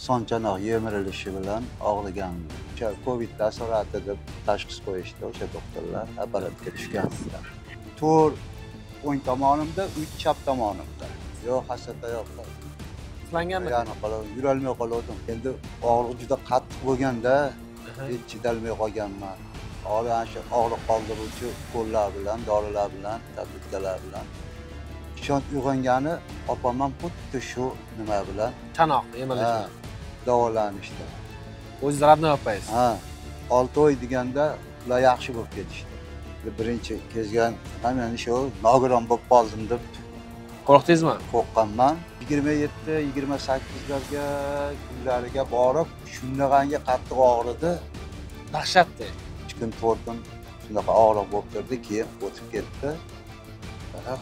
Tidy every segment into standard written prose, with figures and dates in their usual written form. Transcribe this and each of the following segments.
son chanoq yemirilishi bilan og'rigandim. O'sha Covid asorati deb tashxis qo'yishdi o'sha doktorlar, apparatga tushganman. 4 o'ng tomonimda, 3 chap tomonimda. Yo'q, hasata yo'q. Uxlanganmi? Yana qolib, yurolmay qoldim. Endi og'riq juda qattiq bo'lganda, hech chidolmay qolganman. Ana shu og'riq qoldiruvchi ukollar bilan, dorilar bilan, tabletkalar bilan ishonch uyg'ongani opam ham xuddi shu nima bilan Chanoq yemirilishi. davolanishdi. O'zingiz zararni yopaysiz. Ha, 6 oy deganda ular yaxshi bo'lib ketishdi. Birinchi kelgan mana shu nogiron bo'lib qoldim deb Qo'rqdingizmi? qo'rqqanman. 27-28larga kunlariga borib, shunaqangi qattiq og'ridi. Dahshatda. 3 kun 4 kun shunaqa og'riq bo'lib turdi, keyin o'tib ketdi.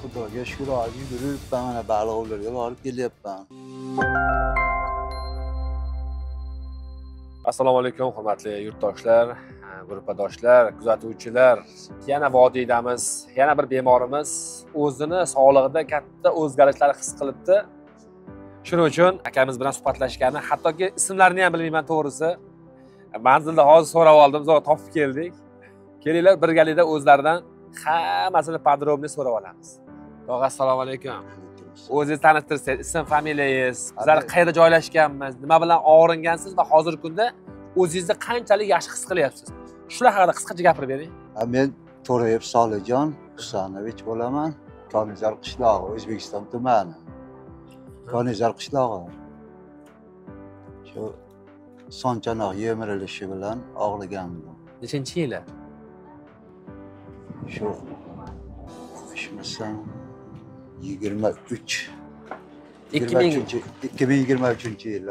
Xudoga shukr, hozir yuribman, mana baliqlarga borib kelyapman. Assalomu alaykum, hurmatli yurtdoshlar, guruhdoshlar, kuzatuvchilar. Yana vodiydamiz, yana bir bemorimiz o'zini sog'lig'ida katta o'zgarishlar his qilibdi. Shuning uchun akamiz bilan suhbatlashgani, hattoki ismlarini ham bilmayman to'g'risi. Manzilda hozir so'rab oldim, zo'r topib keldik. Kelinglar birgalikda o'zlaridan hammasini podrobniy so'rab olamiz. Tog'a, assalomu alaykum. O'zingizni tanishtirsangiz, ism, familiyangiz, bizlar qayerda joylashganmiz, nima bilan og'ringansiz va hozirgi kunda o'zingizni qanchalik yaxshi his qilyapsiz? Shular haqida qisqacha gapirib bering. Men To'rayev Solijon Husanovich bo'laman. Konizar qishlog'i, O'zbekiston tumani. Konizar qishlog'i. Shu son chanoq yemirilishi bilan og'rigandim. Nechanchi yili? Shu ishmisam 23. 2023-yil.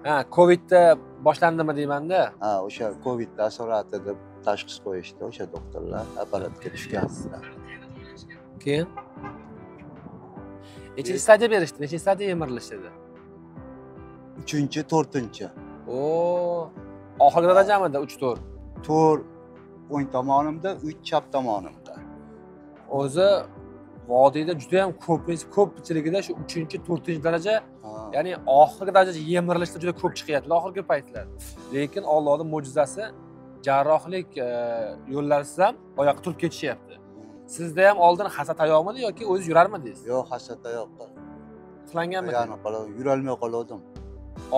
Ha, Covidda boshlandimi deyman-da. Ha, o'sha Covid asorati deb tashxis qo'yishdi o'sha doktorlar, apparatga tushganman. Keyin nechanchi stadiya berishdi? Nechanchi stadiya yemirilish edi? 3-chi, 4-chi. Oo, oxirgi darajamida 3-4. 4 o'ng tomonimda, 3 chap tomonimda. O'zi vodiyda juda ham ko'pchiligida shu 3-chi, 4-chi daraja, ya'ni oxirgi daraja yemirilishda juda ko'p chiqyapti oxirgi paytlar. Lekin Allohning mo'jizasi, jarrohlik yo'llarisiz ham oyoqqa turib ketishyapti. Sizda ham oldin hasata yo'qmidi yoki o'zingiz yurarmidingiz? Yo'q, hasata yo'q. Uxlanganmidi? Yana qolib, yurolmay qoldim.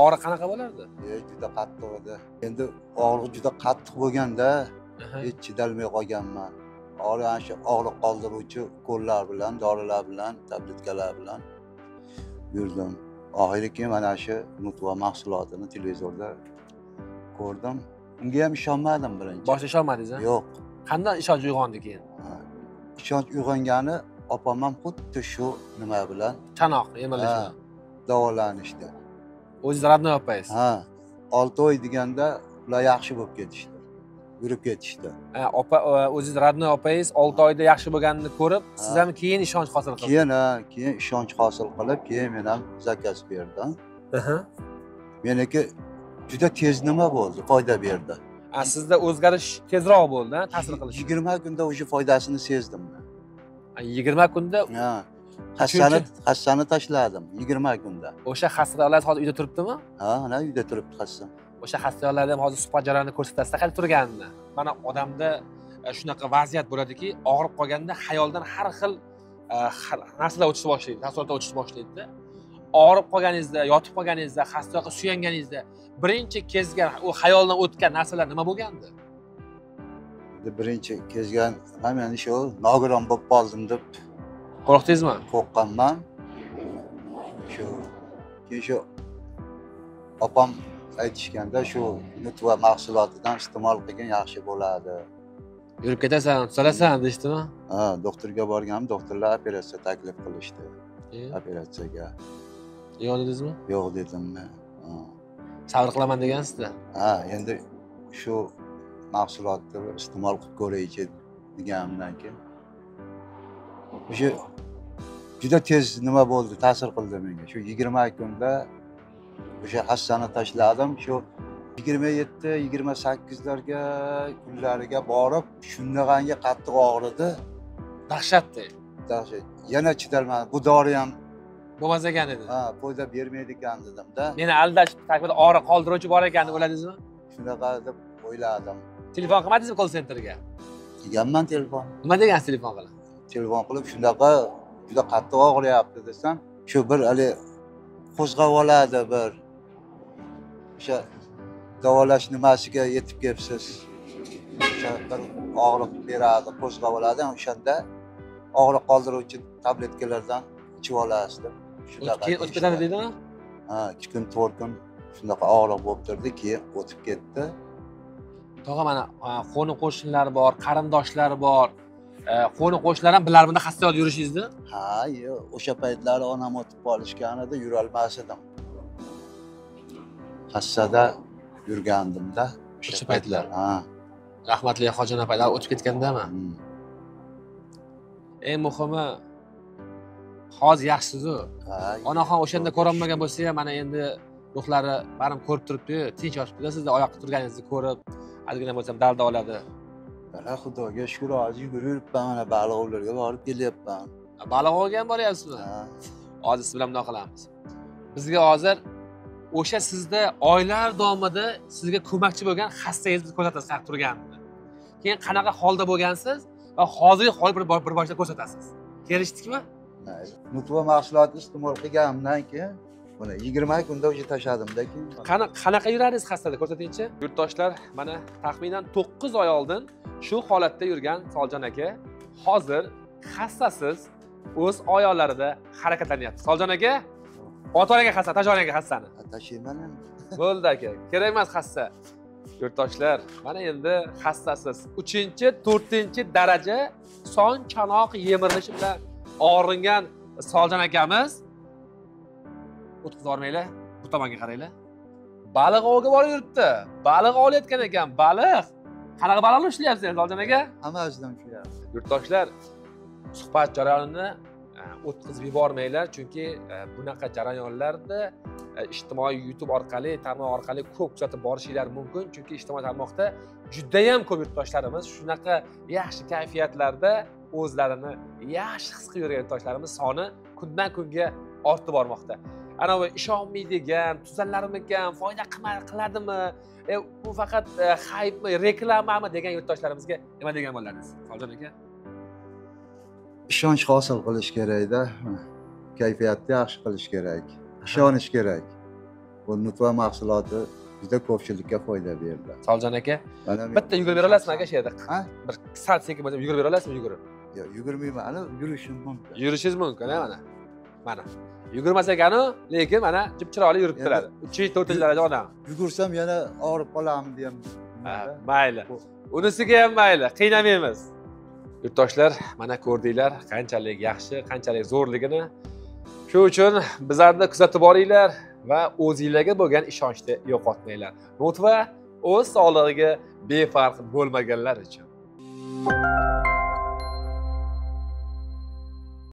Og'riq qanaqa bo'lardi? Juda qattiq edi. Endi og'riq juda qattiq bo'lganda, hech chidolmay qolganman. Ana shu og'riq qoldiruvchi ukollar bilan, dorilar bilan, tabletkalar bilan yurdim. Oxiri keyin mana shu Nutva mahsulotini televizorda ko'rdim. Unga ham ishonmadim birinchi. Boshida ishonmadingiz-a? Yo'q. Qanday ishonch uyg'ondi keyin? Ishonch uyg'ongani opam ham xuddi shu nima bilan Chanoq yemirilishi. davolanishdi. O'zingiz zararni yopaysiz. Ha, 6 oy deganda ular yaxshi bo'lib ketishdi. Yurib ketishdi. Opa, o'zingiz radni opaysiz 6 oyda yaxshi bo'lganini ko'rib, siz ham keyin ishonch hosil qildingiz. Keyin ishonch hosil qilib, keyin men ham zakaz berdim. Meniki juda tez nima bo'ldi, foyda berdi. Sizda o'zgarish tezroq bo'ldi, ta'sir qilishi. 20 kunda o'sha foydasini sezdim men. 20 kunda? Ha. Hassani tashladim 20 kunda. O'sha xastalar hozir uyda turibdimi? Ha, mana uyda turibdi hassa. O'sha xastalarga ham hozir suhbat jarayonini ko'rsatasiz, qanday turganini. Mana odamda shunaqa vaziyat bo'ladiki, og'rib qolganda xayoldan har xil narsalar o'tishni boshlaydi, taassurotlar o'tishni boshlaydi-da. Og'rib qolganingizda, yotib qolganingizda, xasta yoqqa suyanganingizda birinchi kezgan, u xayoldan o'tgan narsalar nima bo'lgandi? Birinchi kezgan mana shu nogiron bo'lib qoldim deb qo'rqdingizmi? Qo'rqqanman. Shu opam aytishganda shu Nutva mahsulotidan iste'mol qilgan yaxshi bo'ladi. Yurib ketasan, tuzalasan deyshdimi? Ha, doktorga borganim, doktorlar operatsiya taklif qilishdi. Operatsiyaga. Yo'ldingizmi? Yo'q dedim men. Sabr qilaman degansizda. Ha, endi shu mahsulotni iste'mol qilib ko'raychi deganimdan keyin o'sha juda tez nima bo'ldi, ta'sir qildi menga. Shu 20 kunda o'sha hassani tashladim. Shu 27-28larga kunlariga borib, shunaqangi qattiq og'ridi. Dahshatda. Dahshat. Yana chidolmadim. Bu dori ham bo'lmas ekan edi. Ha, foyda bermaydi ekan dedim-da. Meni aldash taqdirda og'riq qoldiruvchi bor ekan deb o'yladingizmi? Shunaqa deb o'yladim. Telefon qilmadingizmi call centerga? Qilganman telefon. Nima degansiz telefon qilib? Telefon qilib shunaqa juda qattiq og'riyapti desam, shu bir hali qo'zg'ab oladi bir. O'sha davolash nimasiga yetib kelibsiz. O'sha bir og'riq beradi, qo'zg'ab oladi, o'shanda og'riq qoldiruvchi tabletkalardan ichib olasiz deb. Keyin o'tib ketadi deydimi? Ha, 2 kun, 4 kun shunaqa og'riq bo'lib turdi, keyin o'tib ketdi. Tog'a mana qo'ni qo'shnilar bor, qarindoshlar bor. Qo'ni qo'shnilar ham bilar bunda xasta olib yurishingizni? Ha, yo'q, o'sha paytlari onam o'tib qolishganida yura olmas edim. Hassada yurgandim-da O'sha paytlar. Ha. Rahmatli Hoji opalar o'tib ketgandami? Eng muhimi hozir yaxshisiz-ku. Ha. Onaxon o'shanda ko'rolmagan bo'lsa ham mana endi ruhlari barim ko'rib turibdi-yu, tinch yotibdi-da, sizni oyoqqa turganingizni ko'rib, ozgina bo'lsam dalda oladi. Mana Xudoga shukr, hozir yuribman, mana baliqlarga borib kelyapman. Baliq olgan boryapsizmi? Ha. Hozir siz bilan bundoq qilamiz. Bizga hozir o'sha sizda oylar davomida sizga ko'makchi bo'lgan xastangizni ko'rsatasiz haq turganini. Keyin qanaqa holda bo'lgansiz va hozirgi holni bir boshda ko'rsatasiz. Kelishdikmi? Mayli. Nutva mahsulotni iste'mol qilganimdan keyin buni 20 kunda o'sha tashladim-da keyin. Qanaqa yurardingiz xastada ko'rsatingchi? Yurtdoshlar, mana taxminan 9 oy oldin shu holatda yurgan Soljon aka hozir xastasiz o'z oyog'larida harakatlanyapti. Soljon aka, ota-onaga xasta, ota-onaga xastani. Tashlayman endi. Bo'ldi aka, kerak emas xasta. Yurtdoshlar, mana endi xastasiz 3-4-daraja son chanoq yemirilishi bilan og'ringan Soljon akamiz o'tkazib yubormanglar, bu tomonga qaranglar. Baliq ovga borib yuribdi. Baliq olayotgan ekan, baliq. Qanaqa baliqni ushlayapsiz endi Soljon aka? Hammasidan ushlayapti. Yurtdoshlar, suhbat jarayonini o'tkazib yubormanglar, chunki bunaqa jarayonlarda ijtimoiy YouTube orqali, tarmoq orqali ko'p kuzatib borishinglar mumkin, chunki ijtimoiy tarmoqda juda ham ko'p yurtdoshlarimiz shunaqa yaxshi kayfiyatlarda o'zlarini yaxshi his qilib yurgan yurtdoshlarimiz soni kundan kunga ortib bormoqda. Ana bu ishonmaydigan, tuzanlarmikan, foyda qiladimi, bu faqat haypmi, reklamami degan yurtdoshlarimizga nima degan bo'lardingiz, Soljon aka? Ishonch hosil qilish kerak-da. Kayfiyatni yaxshi qilish kerak. Ishonish kerak. Bu nutva mahsuloti juda ko'pchilikka foyda berdi. Soljon aka, bitta yugurib bera olasizmi aka shu yerda? Ha? Bir sal sekin bo'lsa yugurib bera olasizmi, yugurib? Yo'q, yugurmayman, ana yurishim mumkin. Yurishingiz mumkin, mana. Mana. Yugurmas ekanu, lekin mana jib chiroyli yurib turadi. 3-4-daraja odam. Yugursam yana og'rib qolamni deyam. Mayli. Unisiga ham mayli, qiynamaymiz. Yurtdoshlar, mana ko'rdinglar qanchalik yaxshi, qanchalik zo'rligini. Shuning uchun bizlarni kuzatib boringlar va o'zingizlarga bo'lgan ishonchni yo'qotmanglar. Nutva o'z sog'lig'iga befarq bo'lmaganlar uchun.